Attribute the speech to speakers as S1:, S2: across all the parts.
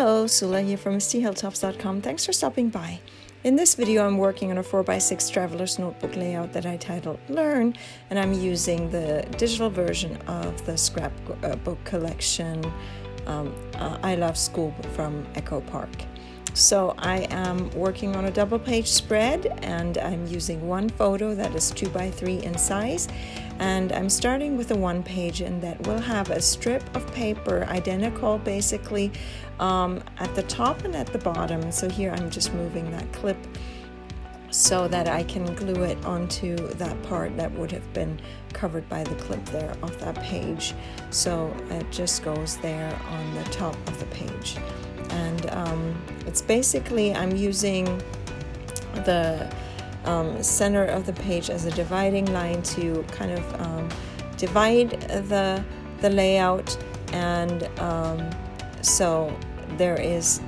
S1: Hello, Sula here from MistyHilltops.com. Thanks for stopping by. In this video, I'm working on a 4x6 traveler's notebook layout that I titled Learn, and I'm using the digital version of the Scrapbook collection I Love School from Echo Park. So I am working on a double page spread, and I'm using one photo that is 2x3 in size, and I'm starting with a one page, and that will have a strip of paper identical basically at the top and at the bottom. So here I'm just moving that clip so that I can glue it onto that part that would have been covered by the clip there off that page. So it just goes there on the top of the page. And it's basically, I'm using the center of the page as a dividing line to kind of divide the layout, and so there is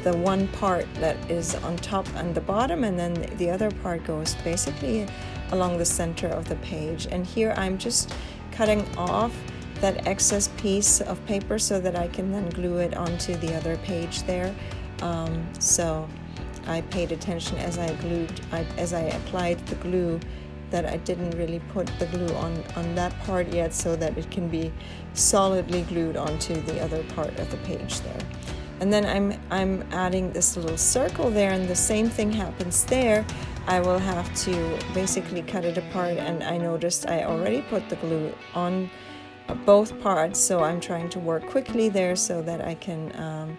S1: the one part that is on top and the bottom, and then the other part goes basically along the center of the page. And here I'm just cutting off that excess piece of paper so that I can then glue it onto the other page there. So I paid attention as I applied the glue that I didn't really put the glue on that part yet, so that it can be solidly glued onto the other part of the page there. And then I'm adding this little circle there, and the same thing happens there. I will have to basically cut it apart, and I noticed I already put the glue on both parts, so I'm trying to work quickly there so that I can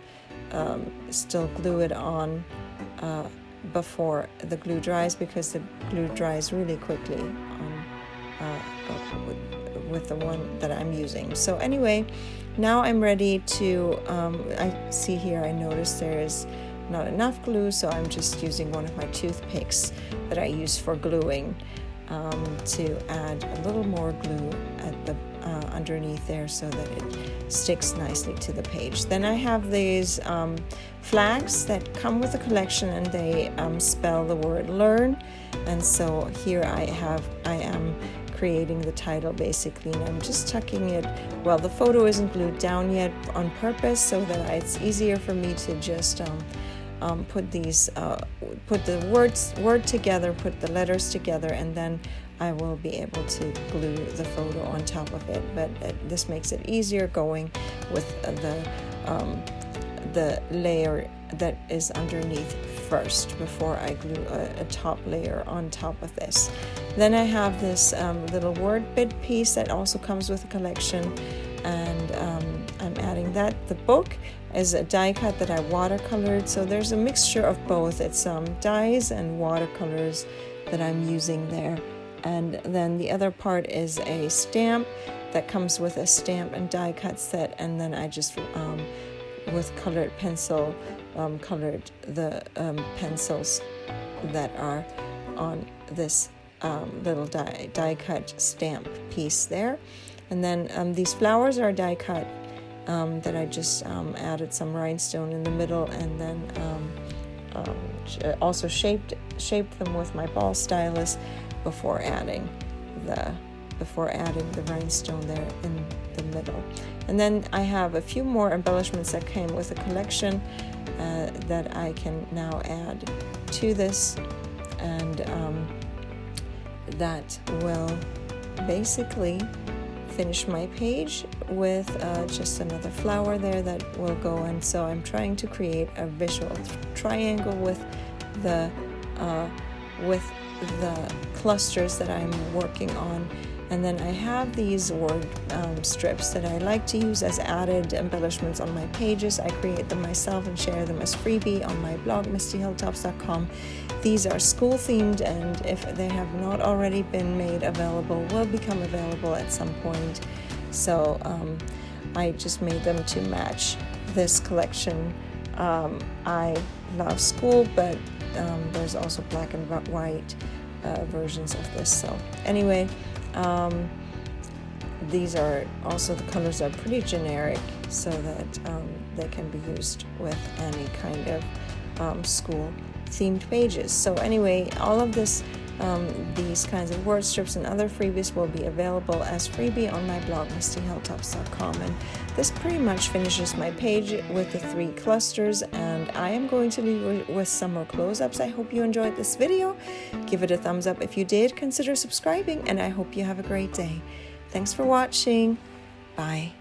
S1: still glue it on before the glue dries, because the glue dries really quickly with the one that I'm using. So anyway, now I'm ready to, I see here, I noticed there is not enough glue, so I'm just using one of my toothpicks that I use for gluing to add a little more glue at the underneath there so that it sticks nicely to the page. Then I have these flags that come with the collection, and they spell the word learn. And so here I am creating the title basically, and I'm just tucking it. Well, the photo isn't glued down yet on purpose so that it's easier for me to just put the word together, put the letters together, and then I will be able to glue the photo on top of it. But this makes it easier going with the layer that is underneath first before I glue a top layer on top of this. Then I have this little word bit piece that also comes with a collection, and I'm adding that. The book is a die cut that I watercolored, so there's a mixture of both. It's dyes and watercolors that I'm using there. And then the other part is a stamp that comes with a stamp and die cut set, and then I just with colored pencil colored the pencils that are on this little die cut stamp piece there. And then these flowers are die cut that I just added some rhinestone in the middle, and then also shaped them with my ball stylus before adding the rhinestone there in the middle. And then I have a few more embellishments that came with the collection that I can now add to this, and that will basically finish my page with just another flower there that will go. And so I'm trying to create a visual triangle with the clusters that I'm working on. And then I have these word strips that I like to use as added embellishments on my pages. I create them myself and share them as freebie on my blog, MistyHilltops.com. These are school themed, and if they have not already been made available, will become available at some point. So I just made them to match this collection. I love school, but there's also black and white versions of this. So anyway, these are also, the colors are pretty generic, so that they can be used with any kind of school themed pages. So anyway, all of this These kinds of word strips and other freebies will be available as freebie on my blog, mistyhilltops.com. And this pretty much finishes my page with the 3 clusters, and I am going to leave with some more close-ups. I hope you enjoyed this video. Give it a thumbs up if you did. Consider subscribing, and I hope you have a great day. Thanks for watching. Bye.